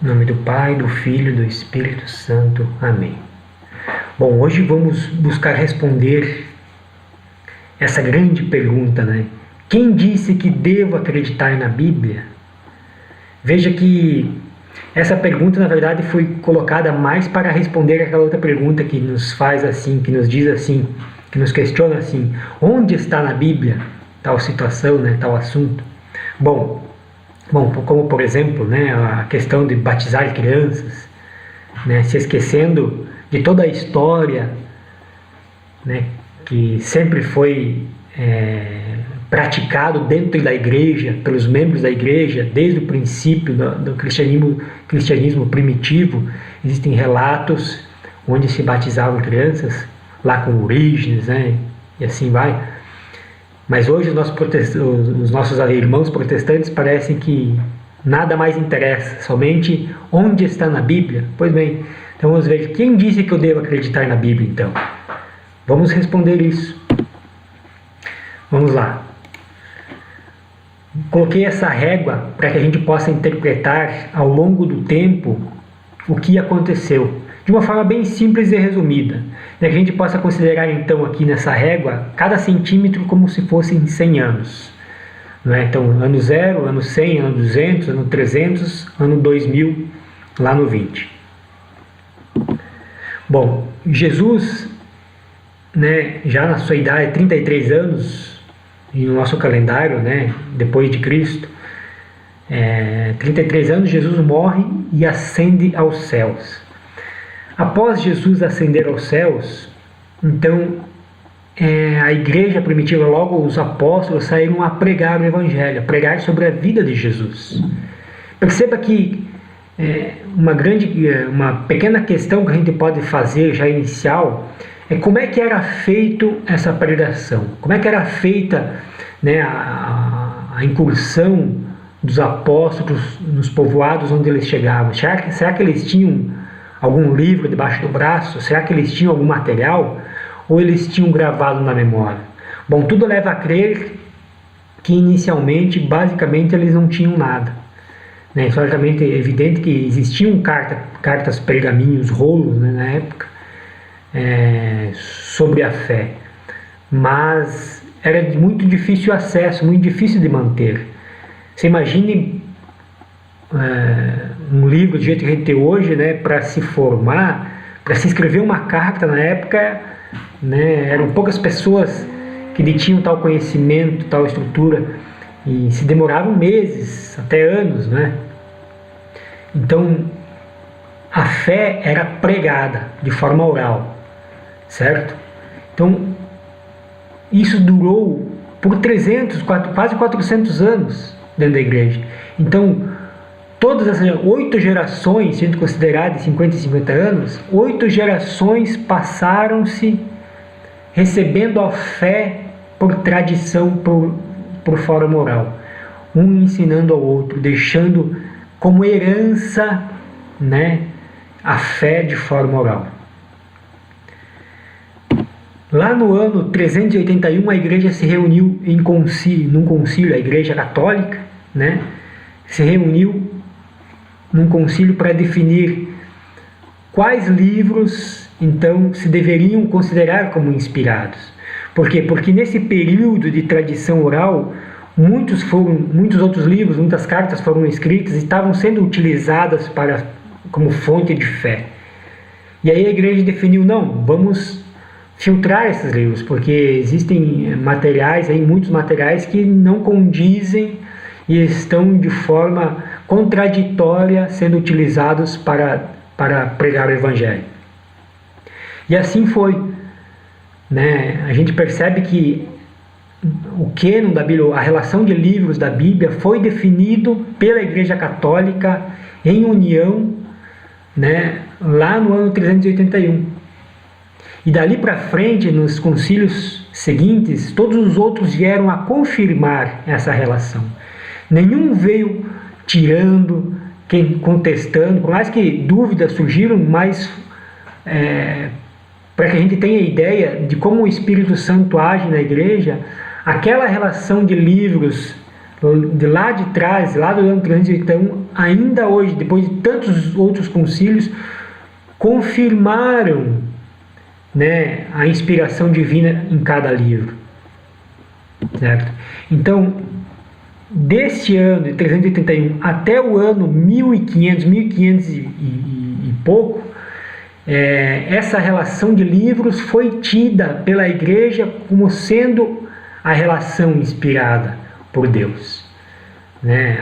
Em nome do Pai, do Filho e do Espírito Santo. Amém. Bom, hoje vamos buscar responder essa grande pergunta, né? Quem disse que devo acreditar na Bíblia? Veja que essa pergunta, na verdade, foi colocada mais para responder aquela outra pergunta que nos faz assim, que nos diz assim, que nos questiona assim: onde está na Bíblia tal situação, né, tal assunto? Bom, como por exemplo, né, a questão de batizar crianças, né, se esquecendo de toda a história, né, que sempre foi praticado dentro da igreja, pelos membros da igreja, desde o princípio do cristianismo primitivo. Existem relatos onde se batizavam crianças, lá com Orígenes, né, e assim vai. Mas hoje os nossos irmãos protestantes parecem que nada mais interessa, somente onde está na Bíblia. Pois bem, então vamos ver quem disse que eu devo acreditar na Bíblia, então. Vamos responder isso. Vamos lá. Coloquei essa régua para que a gente possa interpretar ao longo do tempo o que aconteceu, de uma forma bem simples e resumida, e que a gente possa considerar então aqui nessa régua cada centímetro como se fossem 100 anos. Não é? Então, ano 0, ano 100, ano 200, ano 300, ano 2000, lá no 20. Bom, Jesus, né, já na sua idade, 33 anos, e no nosso calendário, né, depois de Cristo, 33 anos, Jesus morre e ascende aos céus. Após Jesus ascender aos céus, então a igreja primitiva, logo os apóstolos, saíram a pregar o Evangelho, a pregar sobre a vida de Jesus. Perceba que uma pequena questão que a gente pode fazer já inicial é como é que era feito essa pregação, como é que era feita, né, a incursão dos apóstolos nos povoados onde eles chegavam. Será que eles tinham algum livro debaixo do braço? Será que eles tinham algum material? Ou eles tinham gravado na memória? Bom, tudo leva a crer que inicialmente, basicamente, eles não tinham nada. Né? Certamente é evidente que existiam cartas, pergaminhos, rolos, né, na época, sobre a fé. Mas era de muito difícil acesso, muito difícil de manter. Você imagine um livro do jeito que a gente tem hoje, né, para se formar, para se escrever uma carta na época, né, eram poucas pessoas que detinham tal conhecimento, tal estrutura, e se demoravam meses, até anos, né? Então, a fé era pregada de forma oral, certo? Então, isso durou por 300, quase 400 anos dentro da igreja. Então, todas as 8 gerações, se a gente considerar de 50 em 50 anos, 8 gerações passaram-se recebendo a fé por tradição, por forma oral. Um ensinando ao outro, deixando como herança, né, a fé de forma oral. Lá no ano 381, a igreja se reuniu num concílio, a igreja católica, né, se reuniu num concílio para definir quais livros então se deveriam considerar como inspirados. Por quê? Porque nesse período de tradição oral, muitos outros livros, muitas cartas foram escritas e estavam sendo utilizadas como fonte de fé. E aí a igreja definiu: não, vamos filtrar esses livros, porque existem materiais, muitos materiais que não condizem e estão de forma contraditória sendo utilizados para pregar o Evangelho. E assim foi, né? A gente percebe que o cânon da Bíblia, a relação de livros da Bíblia, foi definido pela Igreja Católica em união, né, lá no ano 381. E dali para frente, nos concílios seguintes, todos os outros vieram a confirmar essa relação. Nenhum veio tirando, contestando, por mais que dúvidas surgiram, mas para que a gente tenha ideia de como o Espírito Santo age na igreja, aquela relação de livros de lá de trás, lá do ano 381, ainda hoje, depois de tantos outros concílios, confirmaram, né, a inspiração divina em cada livro, certo? Então, deste ano de 381 até o ano 1500 e pouco, essa relação de livros foi tida pela Igreja como sendo a relação inspirada por Deus, né?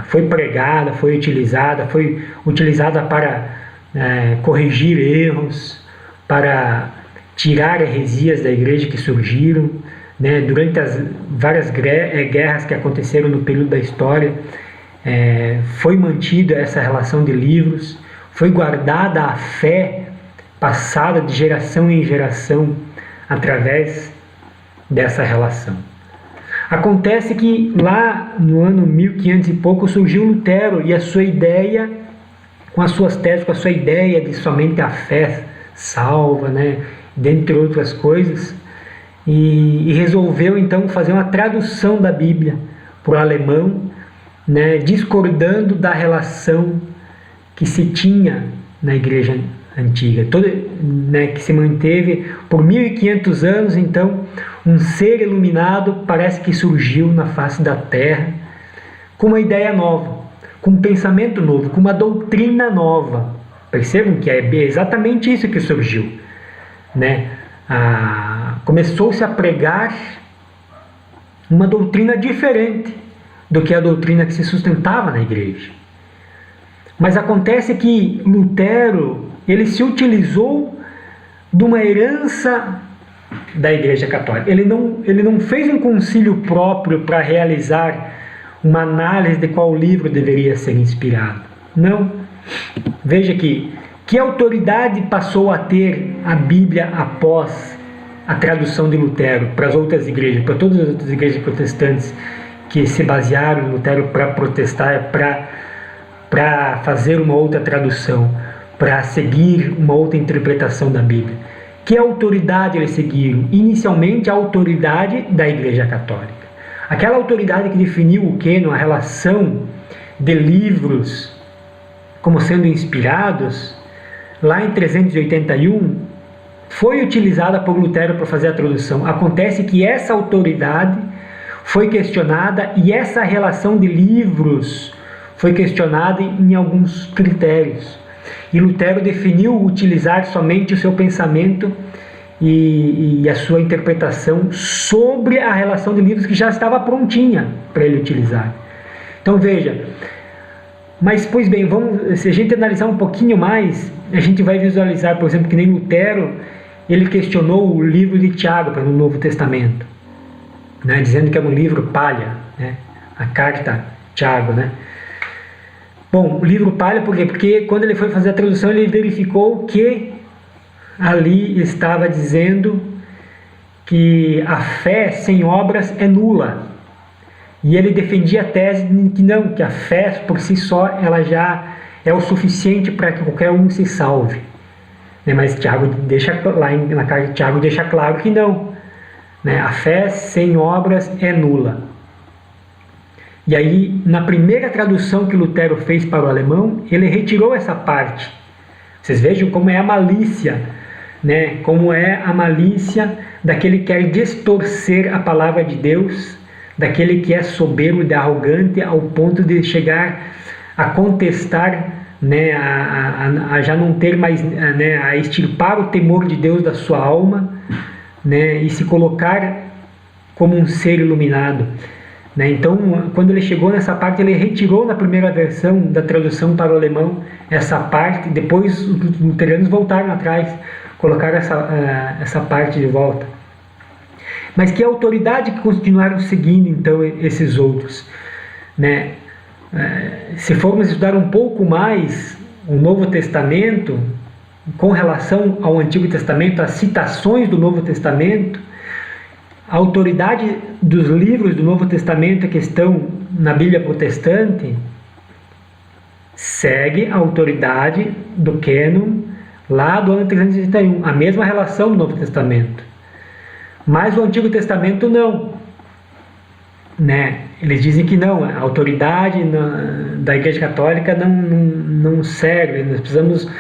Foi pregada, foi utilizada para corrigir erros, para tirar heresias da Igreja que surgiram, né? Durante as várias guerras que aconteceram no período da história, foi mantida essa relação de livros, foi guardada a fé passada de geração em geração através dessa relação. Acontece que lá no ano 1500 e pouco surgiu Lutero e a sua ideia, com as suas teses, com a sua ideia de somente a fé salva, né, dentre outras coisas, e resolveu então fazer uma tradução da Bíblia para o alemão, né, discordando da relação que se tinha na Igreja Antiga, né, que se manteve por 1500 anos. Então, um ser iluminado parece que surgiu na face da Terra com uma ideia nova, com um pensamento novo, com uma doutrina nova. Percebam que é exatamente isso que surgiu, né? Começou-se a pregar uma doutrina diferente do que a doutrina que se sustentava na Igreja. Mas acontece que Lutero, ele se utilizou de uma herança da Igreja Católica. Ele não fez um concílio próprio para realizar uma análise de qual livro deveria ser inspirado. Não. Veja que autoridade passou a ter a Bíblia após a tradução de Lutero para as outras igrejas, para todas as outras igrejas protestantes que se basearam em Lutero para protestar, para fazer uma outra tradução, para seguir uma outra interpretação da Bíblia. Que autoridade eles seguiram? Inicialmente, a autoridade da Igreja Católica. Aquela autoridade que definiu o cânon, a relação de livros como sendo inspirados, lá em 381, foi utilizada por Lutero para fazer a tradução. Acontece que essa autoridade foi questionada e essa relação de livros foi questionada em alguns critérios. E Lutero definiu utilizar somente o seu pensamento e a sua interpretação sobre a relação de livros que já estava prontinha para ele utilizar. Então veja, mas pois bem, se a gente analisar um pouquinho mais, a gente vai visualizar, por exemplo, que nem Lutero, ele questionou o livro de Tiago no Novo Testamento, né, dizendo que era um livro palha, né, a carta Tiago, né. Bom, o livro palha por quê? Porque quando ele foi fazer a tradução, ele verificou que ali estava dizendo que a fé sem obras é nula. E ele defendia a tese de que não, que a fé por si só ela já é o suficiente para que qualquer um se salve. Mas Tiago deixa, lá na carta de Tiago deixa claro que não. A fé sem obras é nula. E aí, na primeira tradução que Lutero fez para o alemão, ele retirou essa parte. Vocês vejam como é a malícia, né? Como é a malícia daquele que quer distorcer a palavra de Deus, daquele que é soberbo e arrogante ao ponto de chegar a contestar, né? A já não ter mais, né? A extirpar o temor de Deus da sua alma, né? E se colocar como um ser iluminado. Então, quando ele chegou nessa parte, ele retirou na primeira versão da tradução para o alemão essa parte, depois os luteranos voltaram atrás, colocaram essa parte de volta. Mas que autoridade que continuaram seguindo, então, esses outros? Se formos estudar um pouco mais o Novo Testamento, com relação ao Antigo Testamento, as citações do Novo Testamento, a autoridade dos livros do Novo Testamento que estão na Bíblia protestante segue a autoridade do cânon lá do ano 331, a mesma relação do Novo Testamento. Mas o Antigo Testamento não. eles dizem que não, a autoridade da Igreja Católica não serve, nós precisamos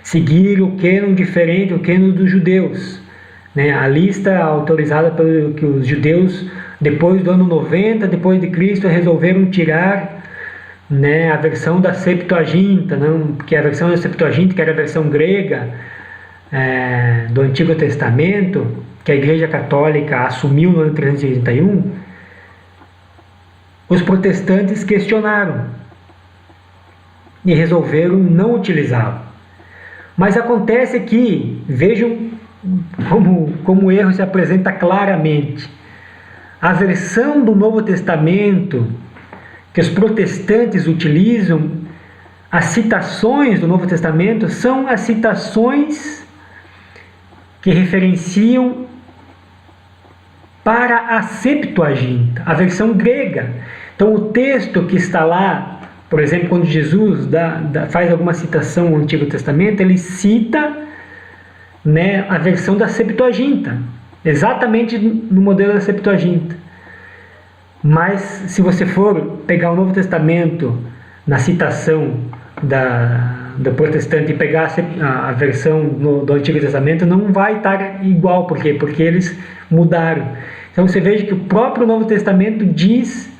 seguir o cânon diferente, o cânon dos judeus. Né? A lista autorizada pelo que os judeus, depois do ano 90 depois de Cristo, resolveram tirar, né, a versão da Septuaginta, não, porque a versão da Septuaginta, que era a versão grega do Antigo Testamento, que a Igreja Católica assumiu no ano 381, os protestantes questionaram e resolveram não utilizá-lo. Mas acontece que, vejam como o erro se apresenta claramente. A versão do Novo Testamento que os protestantes utilizam, as citações do Novo Testamento são as citações que referenciam para a Septuaginta, a versão grega. Então, o texto que está lá, por exemplo, quando Jesus faz alguma citação no Antigo Testamento, ele cita, né, a versão da Septuaginta, exatamente no modelo da Septuaginta. Mas, se você for pegar o Novo Testamento na citação do protestante e pegar a versão do Antigo Testamento, não vai estar igual. Por quê? Porque eles mudaram. Então você veja que o próprio Novo Testamento diz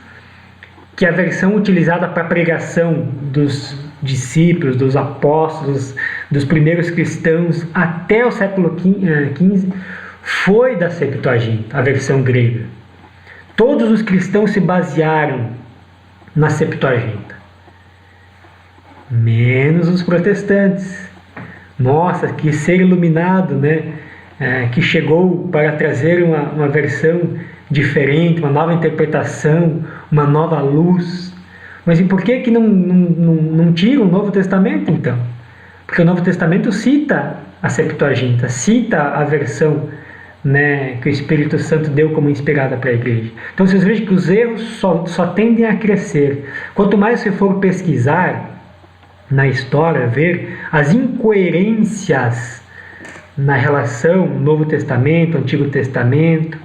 que a versão utilizada para a pregação dos discípulos, dos apóstolos, dos primeiros cristãos até o século XV foi da Septuaginta, a versão grega. Todos os cristãos se basearam na Septuaginta, menos os protestantes. Nossa, que ser iluminado, né? Que chegou para trazer uma versão diferente, uma nova interpretação, uma nova luz. Mas e por que não tira o Novo Testamento, então? Porque o Novo Testamento cita a Septuaginta, cita a versão, né, que o Espírito Santo deu como inspirada para a igreja. Então vocês vejam que os erros só tendem a crescer. Quanto mais você for pesquisar na história, ver as incoerências na relação Novo Testamento, Antigo Testamento,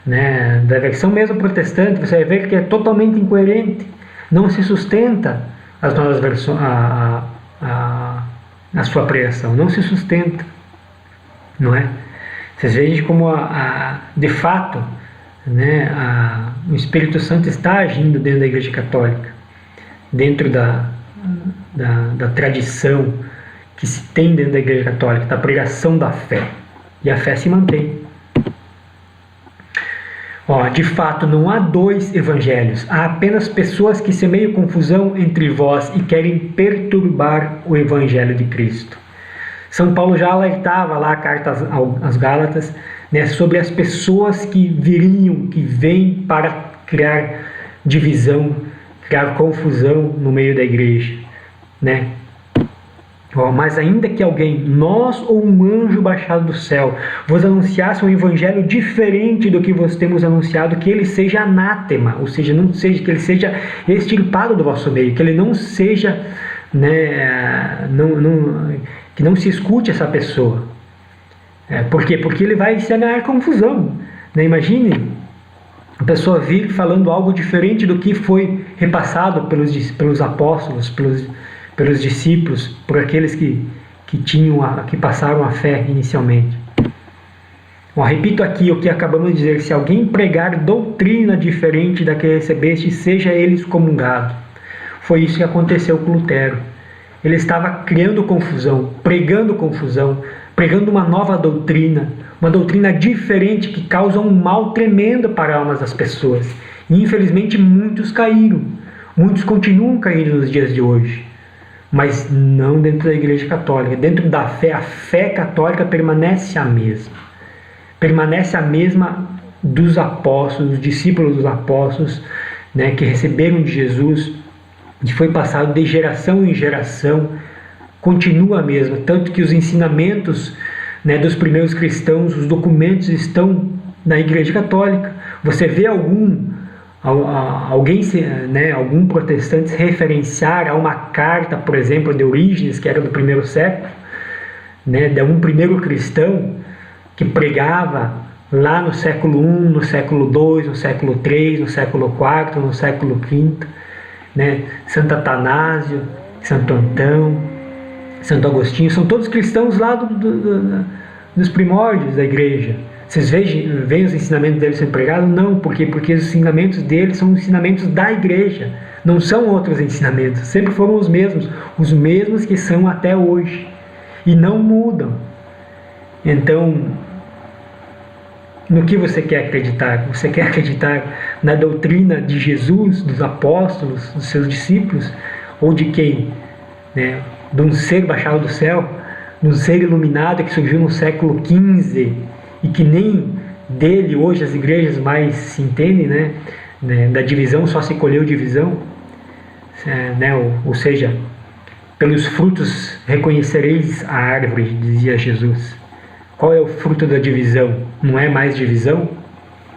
né, da versão mesmo protestante, você vai ver que é totalmente incoerente, não se sustenta as novas versões, a sua pregação, não se sustenta, não é? Vocês vejam como de fato, né, o Espírito Santo está agindo dentro da Igreja Católica, dentro da tradição que se tem dentro da Igreja Católica, da pregação da fé, e a fé se mantém. De fato, não há dois evangelhos, há apenas pessoas que semeiam confusão entre vós e querem perturbar o evangelho de Cristo. São Paulo já alertava lá a carta aos Gálatas, né, sobre as pessoas que vêm para criar divisão, criar confusão no meio da igreja, né? Mas ainda que alguém, nós ou um anjo baixado do céu, vos anunciasse um evangelho diferente do que vos temos anunciado, que ele seja anátema, ou seja, que ele seja extirpado do vosso meio, que ele não seja, né, que não se escute essa pessoa. Por quê? Porque ele vai semear confusão, né? Imagine a pessoa vir falando algo diferente do que foi repassado pelos apóstolos, pelos discípulos, por aqueles que passaram a fé inicialmente. Repito aqui o que acabamos de dizer: se alguém pregar doutrina diferente da que recebeste, seja ele excomungado. Foi isso que aconteceu com Lutero. Ele estava criando confusão, pregando uma nova doutrina, uma doutrina diferente que causa um mal tremendo para as almas das pessoas. E infelizmente muitos caíram, muitos continuam caindo nos dias de hoje. Mas não dentro da Igreja Católica. Dentro da fé, a fé católica permanece a mesma. Permanece a mesma dos apóstolos, dos discípulos dos apóstolos, né, que receberam de Jesus, que foi passado de geração em geração, continua a mesma. Tanto que os ensinamentos, né, dos primeiros cristãos, os documentos estão na Igreja Católica. Você vê algum protestante se referenciar a uma carta, por exemplo, de Orígenes, que era do primeiro século, né, de um primeiro cristão que pregava lá no século I, no século II, no século III, no século IV, no século V, né? Santo Atanásio, Santo Antão, Santo Agostinho, são todos cristãos lá dos primórdios da igreja. Vocês veem os ensinamentos deles sendo pregados? Não, por quê? Porque os ensinamentos deles são ensinamentos da igreja, não são outros ensinamentos, sempre foram os mesmos que são até hoje, e não mudam. Então, no que você quer acreditar? Você quer acreditar na doutrina de Jesus, dos apóstolos, dos seus discípulos, ou de quem? Né? De um ser baixado do céu, de um ser iluminado que surgiu no século XV e que nem dele hoje as igrejas mais se entendem, né? Da divisão só se colheu divisão, né? Ou seja, pelos frutos reconhecereis a árvore, dizia Jesus. Qual é o fruto da divisão? Não é mais divisão?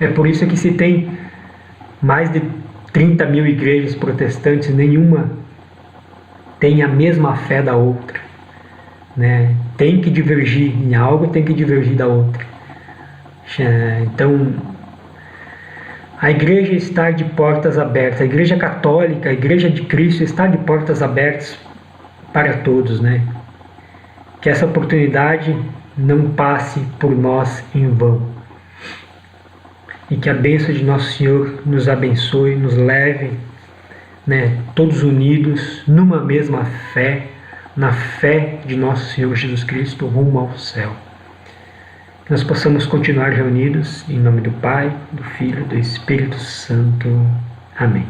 É por isso que se tem mais de 30 mil igrejas protestantes, nenhuma tem a mesma fé da outra, né? Tem que divergir em algo, tem que divergir da outra. Então, a igreja está de portas abertas, a igreja católica, a igreja de Cristo está de portas abertas para todos, né? Que essa oportunidade não passe por nós em vão. E que a bênção de Nosso Senhor nos abençoe, nos leve, né, todos unidos numa mesma fé, na fé de Nosso Senhor Jesus Cristo rumo ao céu. Que nós possamos continuar reunidos em nome do Pai, do Filho e do Espírito Santo. Amém.